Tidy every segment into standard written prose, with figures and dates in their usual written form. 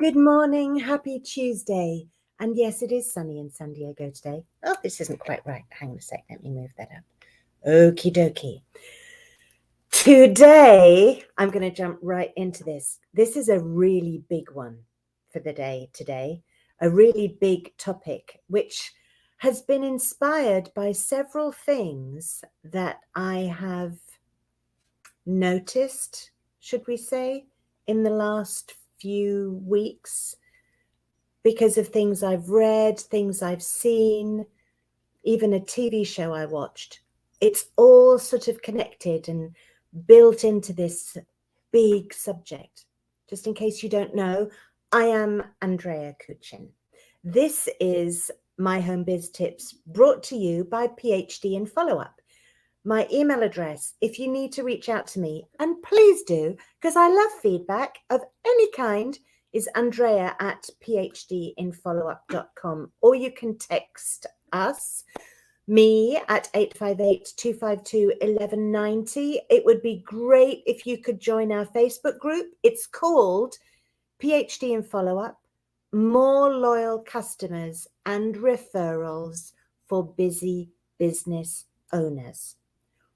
good morning. Happy Tuesday. And yes, it is sunny in San Diego today. Oh, this isn't quite right. Hang on a sec. Let me move that up. Okie dokie. Today, I'm going to jump right into this. This is a really big one for the day today. A really big topic, which has been inspired by several things that I have noticed, should we say, in the last few weeks, because of things I've read, things I've seen, even a TV show I watched. It's all sort of connected and built into this big subject. Just in case you don't know, I am Andrea Kuchin. This is My Home Biz Tips, brought to you by PhD in Follow-Up. My email address, if you need to reach out to me, and please do, because I love feedback of any kind, is andrea@phdinfollowup.com, or you can text us, me, at 858-252-1190. It would be great if you could join our Facebook group. It's called PhD in Follow-Up, More Loyal Customers and Referrals for Busy Business Owners.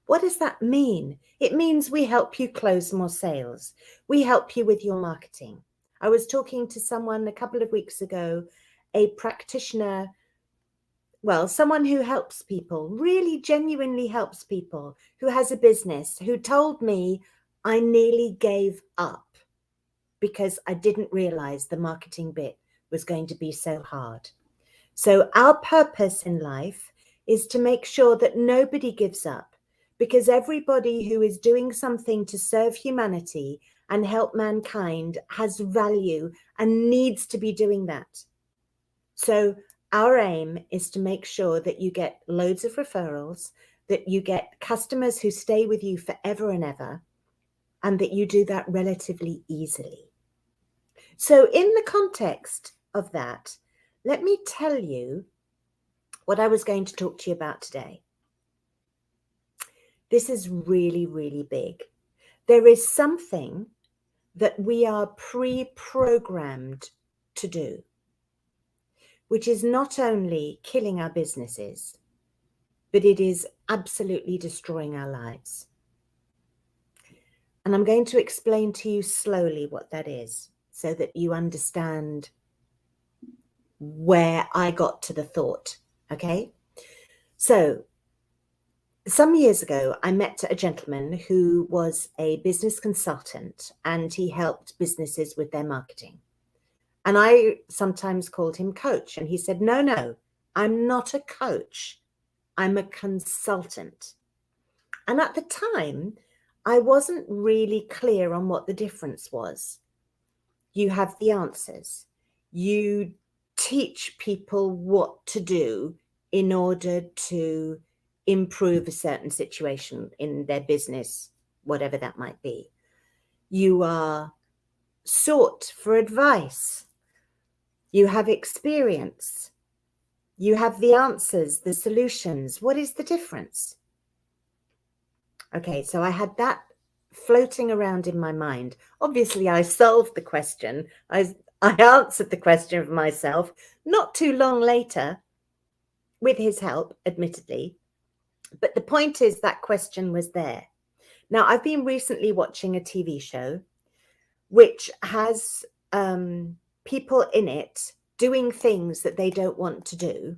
What does that mean? It means we help you close more sales. We help you with your marketing. I was talking to someone a couple of weeks ago, a practitioner, well, someone who helps people, really genuinely helps people, who has a business, who told me I nearly gave up because I didn't realize the marketing bit was going to be so hard. So our purpose in life is to make sure that nobody gives up, because everybody who is doing something to serve humanity and help mankind has value and needs to be doing that. So our aim is to make sure that you get loads of referrals, that you get customers who stay with you forever and ever, and that you do that relatively easily. So in the context of that, let me tell you what I was going to talk to you about today. This is really, really big. There is something that we are pre-programmed to do, which is not only killing our businesses, but it is absolutely destroying our lives. And I'm going to explain to you slowly what that is, so that you understand where I got to the thought, okay? So some years ago, I met a gentleman who was a business consultant, and he helped businesses with their marketing. And I sometimes called him coach, and he said, no, I'm not a coach. I'm a consultant. And at the time, I wasn't really clear on what the difference was. You have the answers. You teach people what to do in order to improve a certain situation in their business, whatever that might be. You are sought for advice. You have experience. You have the answers, the solutions. What is the difference? Okay, so I had that floating around in my mind. Obviously, I solved the question. I answered the question for myself not too long later, with his help, admittedly. But the point is that question was there. Now, I've been recently watching a TV show which has people in it doing things that they don't want to do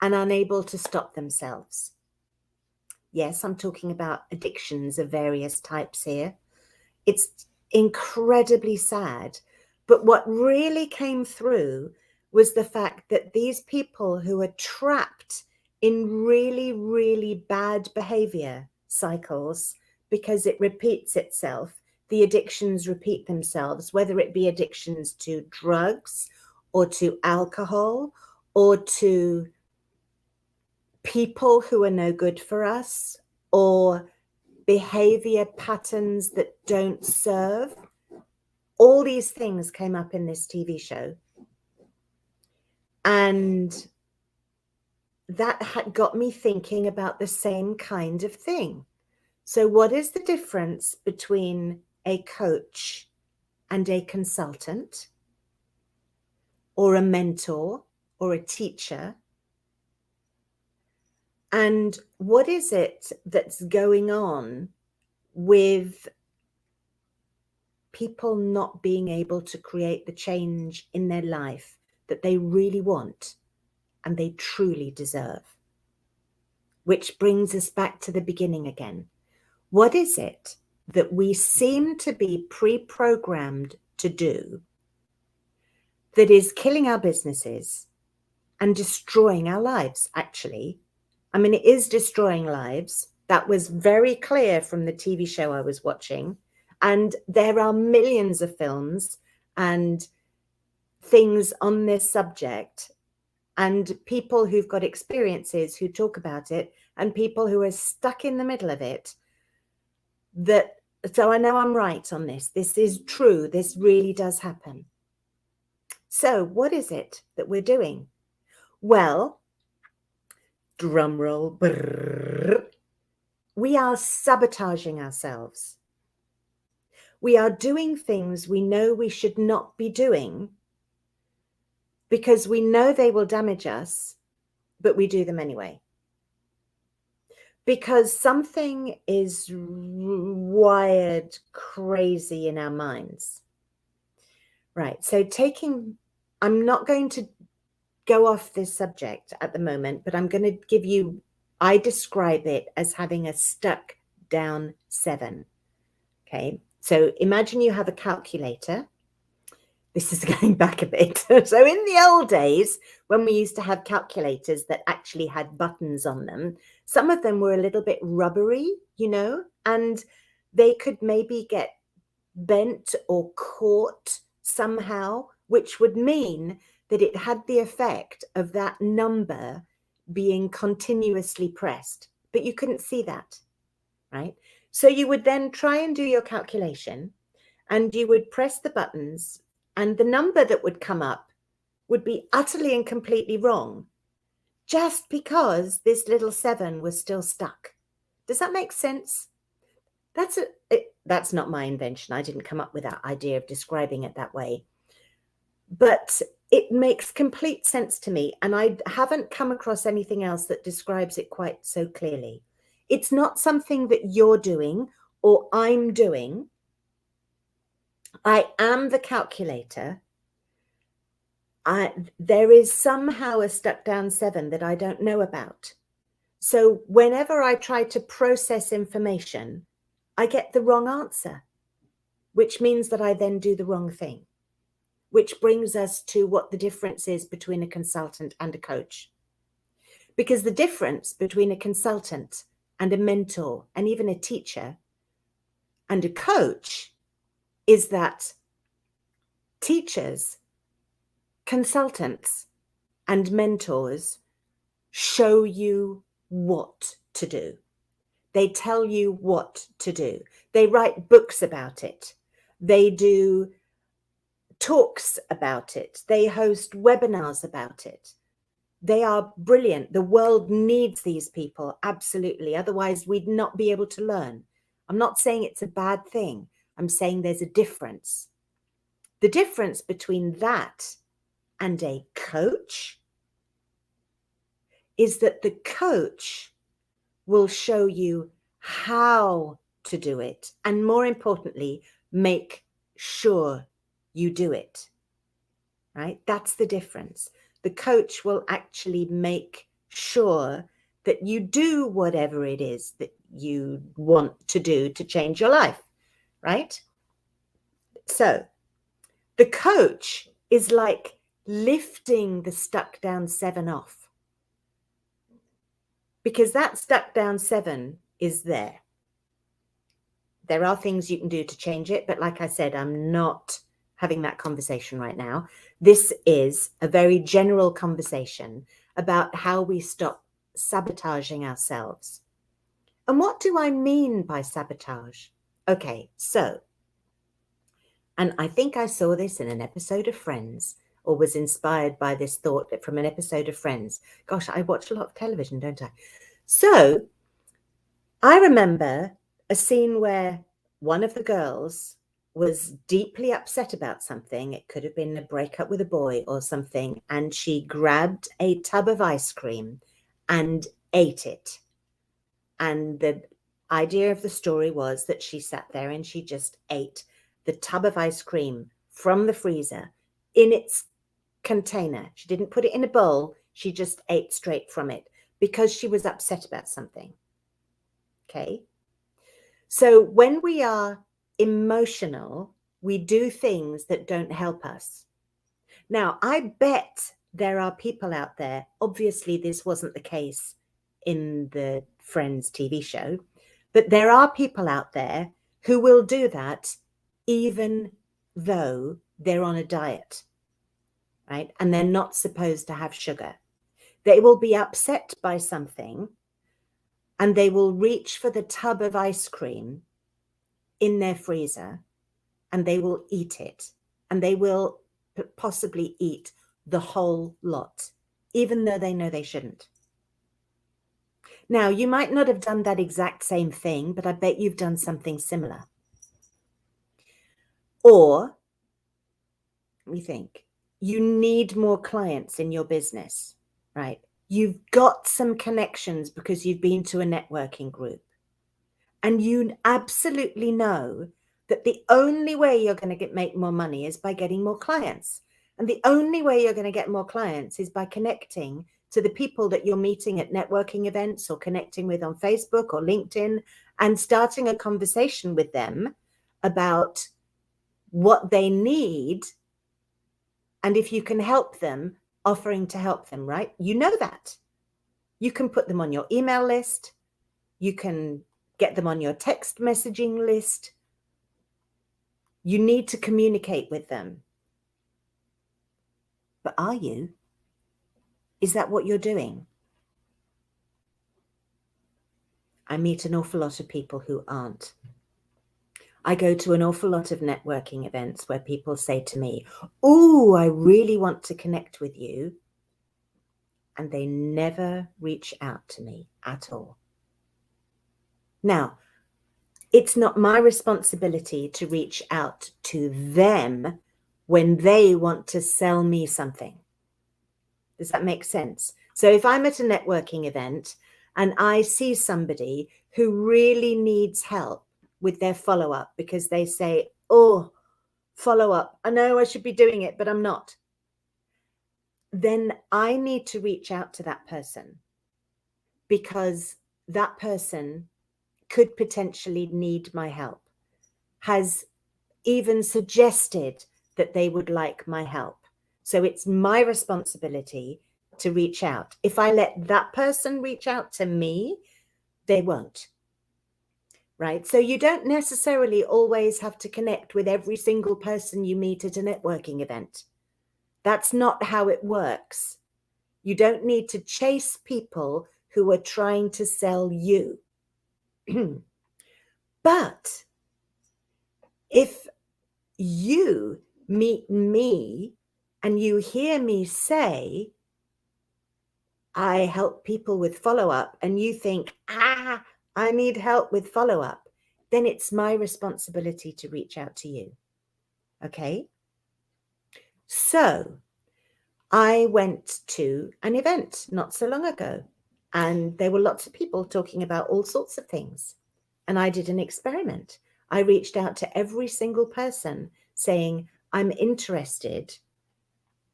and unable to stop themselves. Yes, I'm talking about addictions of various types here. It's incredibly sad. But what really came through was the fact that these people who are trapped in really, really bad behavior cycles, because it repeats itself, the addictions repeat themselves, whether it be addictions to drugs or to alcohol or to people who are no good for us, or behavior patterns that don't serve. All these things came up in this TV show. And that got me thinking about the same kind of thing. So what is the difference between a coach and a consultant? or a mentor or a teacher? And what is it that's going on with people not being able to create the change in their life that they really want and they truly deserve? Which brings us back to the beginning again. What is it that we seem to be pre-programmed to do that is killing our businesses and destroying our lives, actually? I mean, it is destroying lives. That was very clear from the TV show I was watching. And there are millions of films and things on this subject, and people who've got experiences who talk about it, and people who are stuck in the middle of it. So I know I'm right on this. This is true. This really does happen. So what is it that we're doing? Well, drum roll, brrr, we are sabotaging ourselves. We are doing things we know we should not be doing because we know they will damage us, but we do them anyway. Because something is wired crazy in our minds. Right. So I'm not going to go off this subject at the moment, but I'm going to give you, I describe it as having a stuck down 7. Okay. So imagine you have a calculator. This is going back a bit. So in the old days, when we used to have calculators that actually had buttons on them, some of them were a little bit rubbery, and they could maybe get bent or caught somehow, which would mean that it had the effect of that number being continuously pressed, but you couldn't see that, right? So you would then try and do your calculation, and you would press the buttons, and the number that would come up would be utterly and completely wrong, just because this little 7 was still stuck. Does that make sense? That's not my invention. I didn't come up with that idea of describing it that way. But it makes complete sense to me, and I haven't come across anything else that describes it quite so clearly. It's not something that you're doing or I'm doing. I am the calculator. There is somehow a stuck down 7 that I don't know about. So whenever I try to process information, I get the wrong answer, which means that I then do the wrong thing, which brings us to what the difference is between a consultant and a coach. Because the difference between a consultant and a mentor and even a teacher and a coach is that teachers, consultants, and mentors show you what to do. They tell you what to do. They write books about it. They do talks about it. They host webinars about it. They are brilliant. The world needs these people, absolutely. Otherwise, we'd not be able to learn. I'm not saying it's a bad thing. I'm saying there's a difference. The difference between that and a coach is that the coach will show you how to do it, and more importantly, make sure you do it, right? That's the difference. The coach will actually make sure that you do whatever it is that you want to do to change your life, right? So the coach is like lifting the stuck down 7 off, because that stuck down 7 is there. There are things you can do to change it, but like I said, I'm not having that conversation right now. This is a very general conversation about how we stop sabotaging ourselves. And what do I mean by sabotage? Okay, so, and I think I saw this in an episode of Friends, or was inspired by this thought from an episode of Friends. Gosh, I watch a lot of television, don't I? So I remember a scene where one of the girls was deeply upset about something. It could have been a breakup with a boy or something. And she grabbed a tub of ice cream and ate it. And the idea of the story was that she sat there and she just ate the tub of ice cream from the freezer in its container. She didn't put it in a bowl. She just ate straight from it because she was upset about something. Okay. So when we are emotional, we do things that don't help us. Now, I bet there are people out there, obviously this wasn't the case in the Friends TV show, but there are people out there who will do that even though they're on a diet, right? And they're not supposed to have sugar. They will be upset by something and they will reach for the tub of ice cream in their freezer and they will eat it, and they will possibly eat the whole lot, even though they know they shouldn't. Now, you might not have done that exact same thing, but I bet you've done something similar. Or, let me think, you need more clients in your business, right? You've got some connections because you've been to a networking group, and you absolutely know that the only way you're going to make more money is by getting more clients. And the only way you're going to get more clients is by connecting to the people that you're meeting at networking events or connecting with on Facebook or LinkedIn and starting a conversation with them about what they need. And if you can help them, offering to help them, right? You know that. You can put them on your email list. You can get them on your text messaging list. You need to communicate with them. But are you? Is that what you're doing? I meet an awful lot of people who aren't. I go to an awful lot of networking events where people say to me, "Oh, I really want to connect with you." And they never reach out to me at all. Now, it's not my responsibility to reach out to them when they want to sell me something. Does that make sense? So if I'm at a networking event and I see somebody who really needs help with their follow-up because they say, "Oh, follow-up, I know I should be doing it, but I'm not," then I need to reach out to that person because that person could potentially need my help, has even suggested that they would like my help. So it's my responsibility to reach out. If I let that person reach out to me, they won't, right? So you don't necessarily always have to connect with every single person you meet at a networking event. That's not how it works. You don't need to chase people who are trying to sell you. But if you meet me and you hear me say, "I help people with follow-up," and you think, "I need help with follow-up," then it's my responsibility to reach out to you. Okay? So I went to an event not so long ago, and there were lots of people talking about all sorts of things. And I did an experiment. I reached out to every single person saying, "I'm interested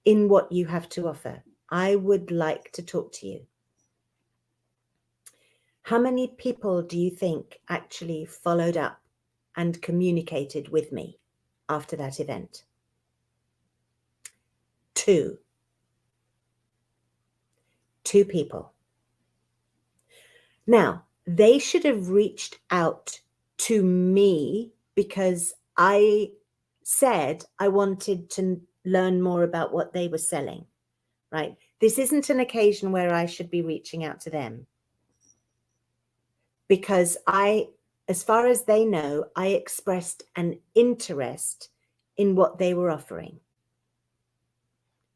in what you have to offer. I would like to talk to you." How many people do you think actually followed up and communicated with me after that event? 2. 2 people. Now, they should have reached out to me because I said I wanted to learn more about what they were selling, right? This isn't an occasion where I should be reaching out to them because as far as they know, I expressed an interest in what they were offering.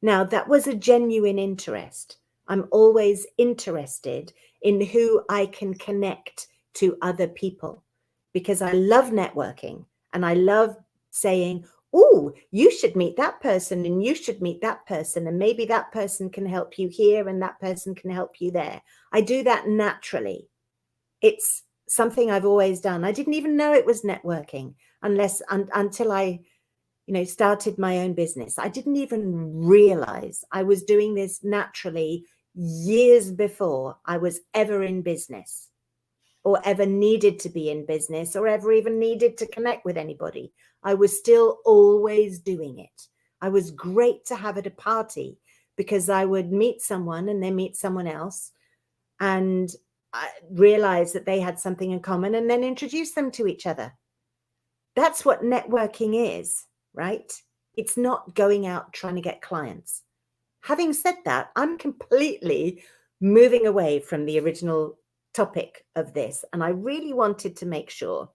Now, that was a genuine interest. I'm always interested in who I can connect to other people because I love networking and I love saying, oh, you should meet that person and you should meet that person, and maybe that person can help you here and that person can help you there. I do that naturally. It's something I've always done. I didn't even know it was networking until I, started my own business. I didn't even realize I was doing this naturally years before I was ever in business, or ever needed to be in business, or ever even needed to connect with anybody. I was still always doing it. I was great to have at a party because I would meet someone and then meet someone else and I realize that they had something in common and then introduce them to each other. That's what networking is, right? It's not going out trying to get clients. Having said that, I'm completely moving away from the original topic of this, and I really wanted to make sure.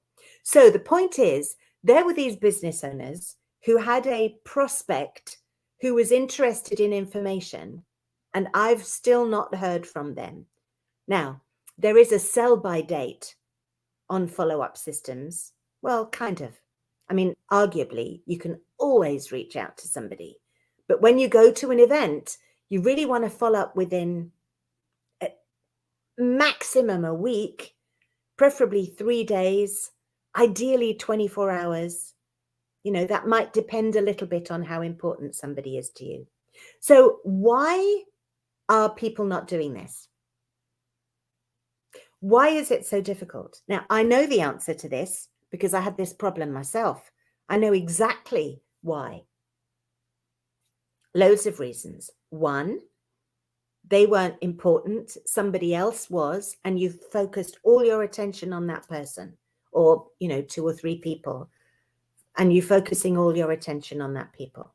So the point is, there were these business owners who had a prospect who was interested in information, and I've still not heard from them. Now, there is a sell-by date on follow-up systems. Well, kind of. I mean, arguably, you can always reach out to somebody. But when you go to an event, you really want to follow up within a maximum a week, preferably 3 days, ideally 24 hours. That might depend a little bit on how important somebody is to you. So why are people not doing this? Why is it so difficult? Now, I know the answer to this because I had this problem myself. I know exactly why. Loads of reasons. One, they weren't important. Somebody else was, and you focused all your attention on that person, or, 2 or 3 people, and you're focusing all your attention on that people,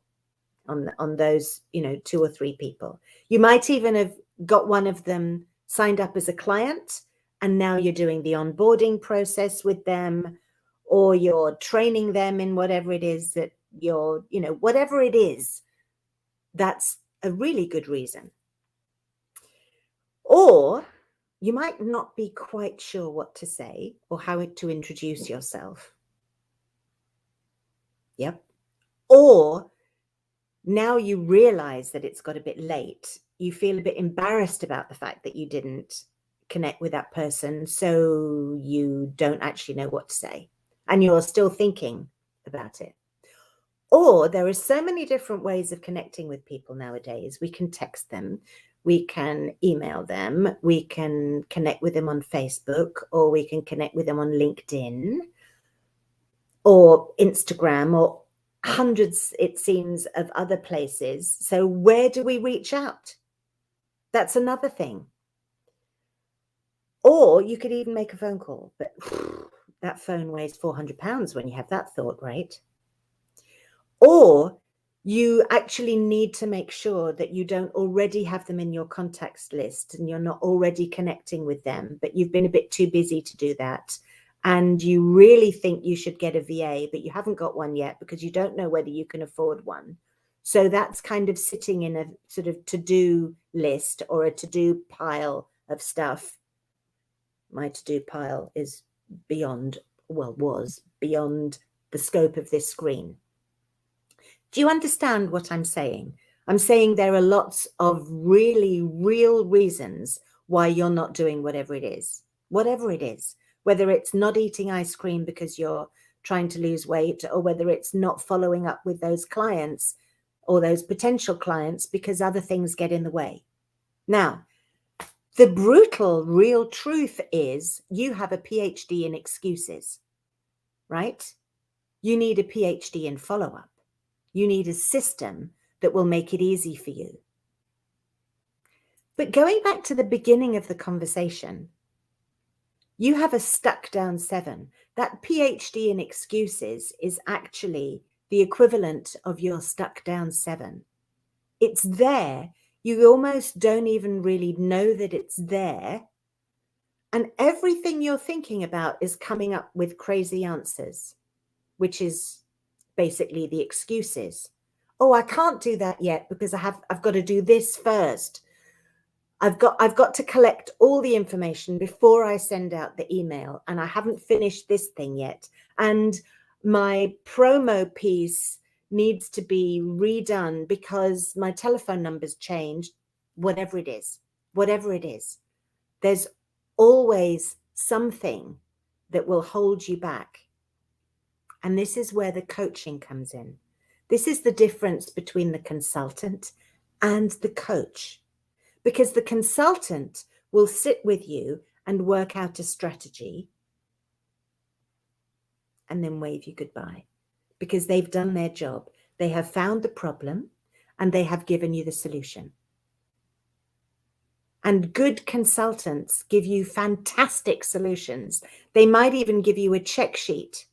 on those, 2 or 3 people. You might even have got one of them signed up as a client, and now you're doing the onboarding process with them, or you're training them in whatever it is that you're, whatever it is, that's a really good reason. Or you might not be quite sure what to say or how to introduce yourself. Yep. Or now you realize that it's got a bit late. You feel a bit embarrassed about the fact that you didn't connect with that person, so you don't actually know what to say, and you're still thinking about it. Or there are so many different ways of connecting with people nowadays. We can text them, we can email them, we can connect with them on Facebook, or we can connect with them on LinkedIn or Instagram, or hundreds, it seems, of other places. So where do we reach out? That's another thing. Or you could even make a phone call, but that phone weighs 400 pounds when you have that thought, right? Or you actually need to make sure that you don't already have them in your contacts list and you're not already connecting with them, but you've been a bit too busy to do that. And you really think you should get a VA, but you haven't got one yet because you don't know whether you can afford one. So that's kind of sitting in a sort of to-do list or a to-do pile of stuff. My to-do pile is was beyond the scope of this screen. Do you understand what I'm saying? I'm saying there are lots of really real reasons why you're not doing whatever it is, whether it's not eating ice cream because you're trying to lose weight, or whether it's not following up with those clients or those potential clients because other things get in the way. Now, the brutal real truth is you have a PhD in excuses, right? You need a PhD in follow-up. You need a system that will make it easy for you. But going back to the beginning of the conversation, you have a stuck down 7. That PhD in excuses is actually the equivalent of your stuck down 7. It's there. You almost don't even really know that it's there. And everything you're thinking about is coming up with crazy answers, which is basically the excuses. Oh, I can't do that yet because I've got to do this first. I've got to collect all the information before I send out the email, and I haven't finished this thing yet. And my promo piece needs to be redone because my telephone number's changed, whatever it is, there's always something that will hold you back. And this is where the coaching comes in. This is the difference between the consultant and the coach, because the consultant will sit with you and work out a strategy and then wave you goodbye, because they've done their job. They have found the problem and they have given you the solution. And good consultants give you fantastic solutions. They might even give you a check sheet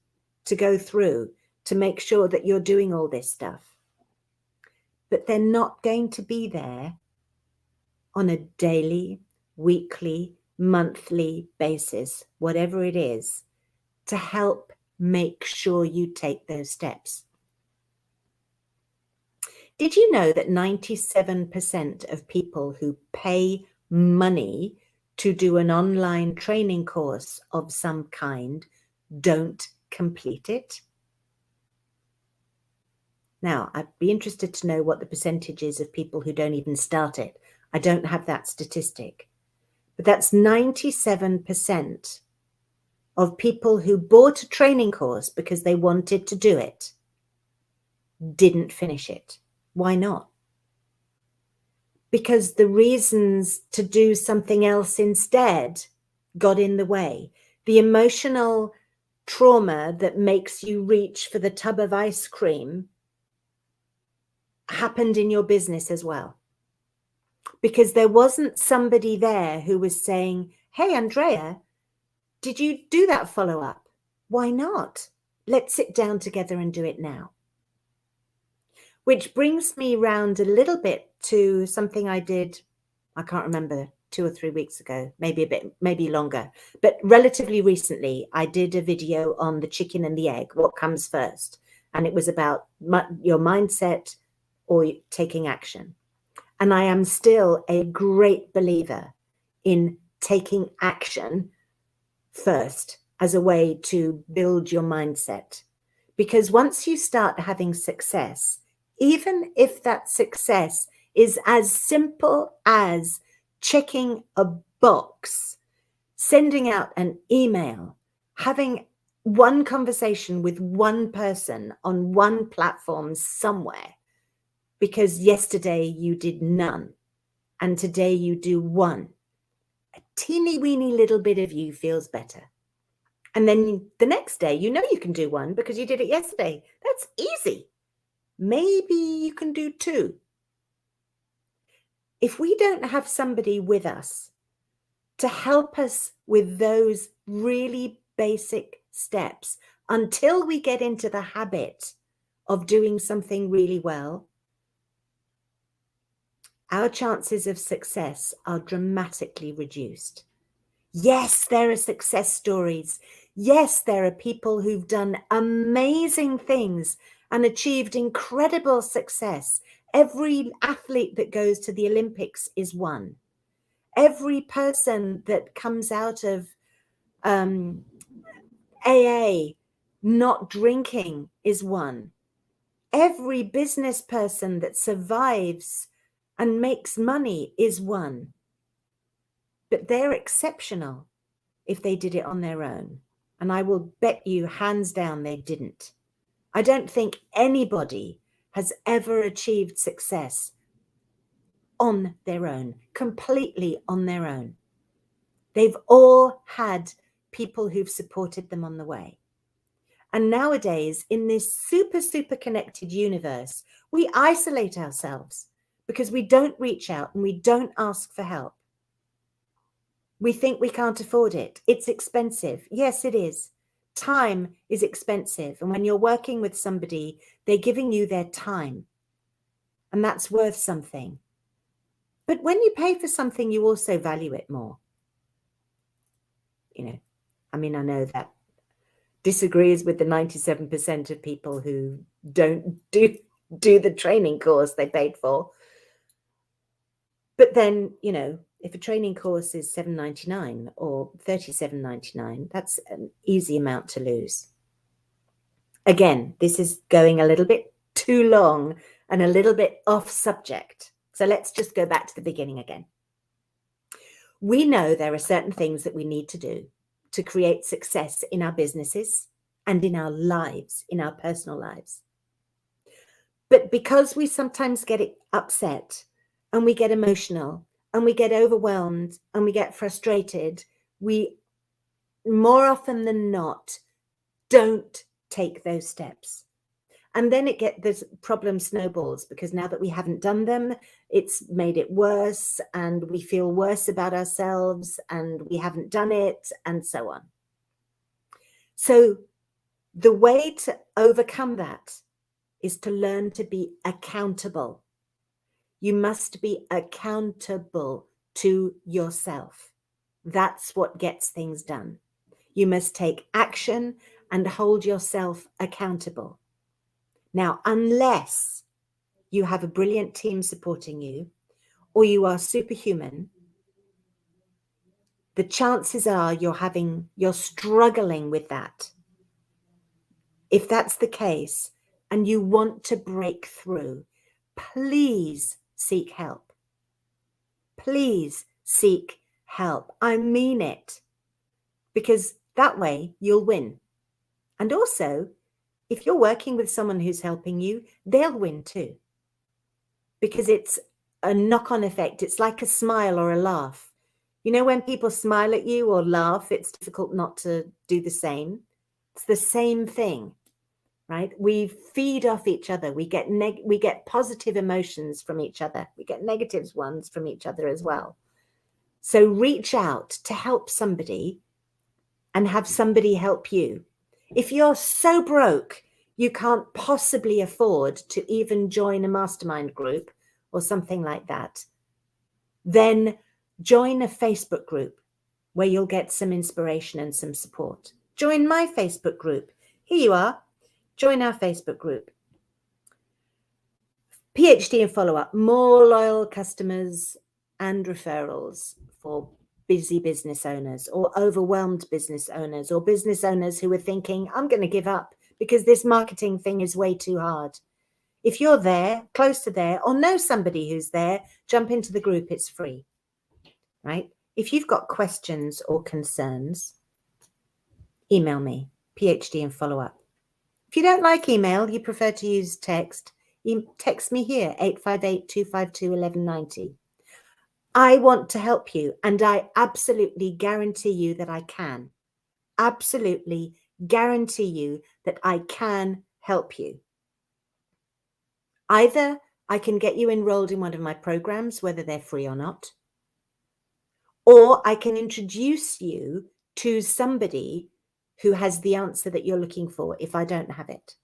to go through to make sure that you're doing all this stuff. But they're not going to be there on a daily, weekly, monthly basis, whatever it is, to help make sure you take those steps. Did you know that 97% of people who pay money to do an online training course of some kind don't complete it? Now, I'd be interested to know what the percentage is of people who don't even start it. I don't have that statistic, but that's 97% of people who bought a training course because they wanted to do it, didn't finish it. Why not? Because the reasons to do something else instead got in the way. The emotional trauma that makes you reach for the tub of ice cream happened in your business as well. Because there wasn't somebody there who was saying, hey, Andrea, did you do that follow-up? Why not? Let's sit down together and do it now. Which brings me round a little bit to something I did, I can't remember, 2 or 3 weeks ago, maybe longer, but relatively recently. I did a video on the chicken and the egg, what comes first. And it was about your mindset or taking action. And I am still a great believer in taking action first as a way to build your mindset. Because once you start having success, even if that success is as simple as checking a box, sending out an email, having one conversation with one person on one platform somewhere, because yesterday you did none and today you do one, a teeny weeny little bit of you feels better. And then the next day, you know you can do one because you did it yesterday. That's easy. Maybe you can do 2. If we don't have somebody with us to help us with those really basic steps until we get into the habit of doing something really well, our chances of success are dramatically reduced. Yes, there are success stories. Yes, there are people who've done amazing things and achieved incredible success. Every athlete that goes to the Olympics is one. Every person that comes out of AA not drinking is one. Every business person that survives and makes money is one. But they're exceptional if they did it on their own. And I will bet you hands down they didn't. I don't think anybody has ever achieved success on their own, completely on their own. They've all had people who've supported them on the way. And nowadays, in this super, super connected universe, we isolate ourselves because we don't reach out and we don't ask for help. We think we can't afford it. It's expensive. Yes, it is. Time is expensive. And when you're working with somebody, they're giving you their time. And that's worth something. But when you pay for something, you also value it more. You know, I mean, I know that disagrees with the 97% of people who don't do the training course they paid for. But then, you know, if a training course is $7.99 or $37.99, that's an easy amount to lose. Again, this is going a little bit too long and a little bit off subject. So let's just go back to the beginning again. We know there are certain things that we need to do to create success in our businesses and in our lives, in our personal lives. But because we sometimes get upset and we get emotional and we get overwhelmed and we get frustrated, we more often than not don't take those steps. And then this problem snowballs, because now that we haven't done them, it's made it worse and we feel worse about ourselves and we haven't done it and so on. So the way to overcome that is to learn to be accountable. You must be accountable to yourself. That's what gets things done. You must take action and hold yourself accountable. Now, unless you have a brilliant team supporting you or you are superhuman, the chances are you're struggling with that. If that's the case and you want to break through, please seek help. Please seek help. I mean it, because that way you'll win. And also, if you're working with someone who's helping you, they'll win too, because it's a knock-on effect. It's like a smile or a laugh. You know, when people smile at you or laugh, it's difficult not to do the same. It's the same thing, right? We feed off each other. We get positive emotions from each other. We get negative ones from each other as well. So reach out to help somebody and have somebody help you. If you're so broke, you can't possibly afford to even join a mastermind group or something like that, then join a Facebook group where you'll get some inspiration and some support. Join my Facebook group. Here you are. Join our Facebook group. PhD and follow-up, more loyal customers and referrals for busy business owners or overwhelmed business owners or business owners who are thinking, I'm going to give up because this marketing thing is way too hard. If you're there, close to there, or know somebody who's there, jump into the group. It's free, right? If you've got questions or concerns, email me, PhD and follow-up. If you don't like email, you prefer to use text, text me here, 858-252-1190. I want to help you, and I absolutely guarantee you that I can. Absolutely guarantee you that I can help you. Either I can get you enrolled in one of my programs, whether they're free or not, or I can introduce you to somebody who has the answer that you're looking for if I don't have it.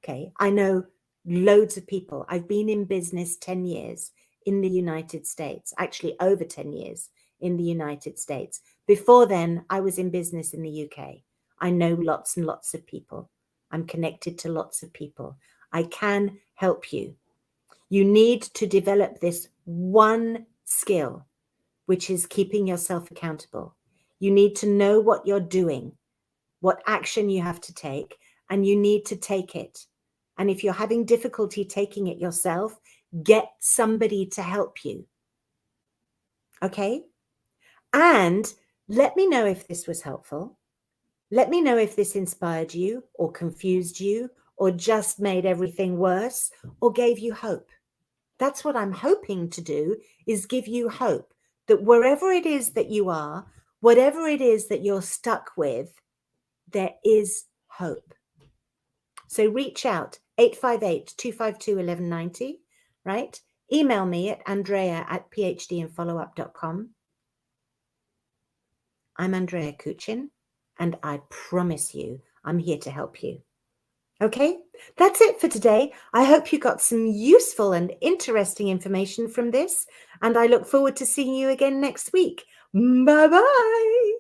Okay, I know loads of people. I've been in business 10 years in the United States, actually over 10 years in the United States. Before then, I was in business in the UK. I know lots and lots of people. I'm connected to lots of people. I can help you. You need to develop this one skill, which is keeping yourself accountable. You need to know what you're doing, what action you have to take, and you need to take it. And if you're having difficulty taking it yourself, get somebody to help you. Okay? And let me know if this was helpful. Let me know if this inspired you or confused you or just made everything worse or gave you hope. That's what I'm hoping to do, is give you hope that wherever it is that you are, whatever it is that you're stuck with, there is hope. So reach out, 858-252-1190, right? Email me at andrea@phdandfollowup.com. I'm Andrea Kuchin, and I promise you, I'm here to help you. Okay, that's it for today. I hope you got some useful and interesting information from this, and I look forward to seeing you again next week. Bye-bye.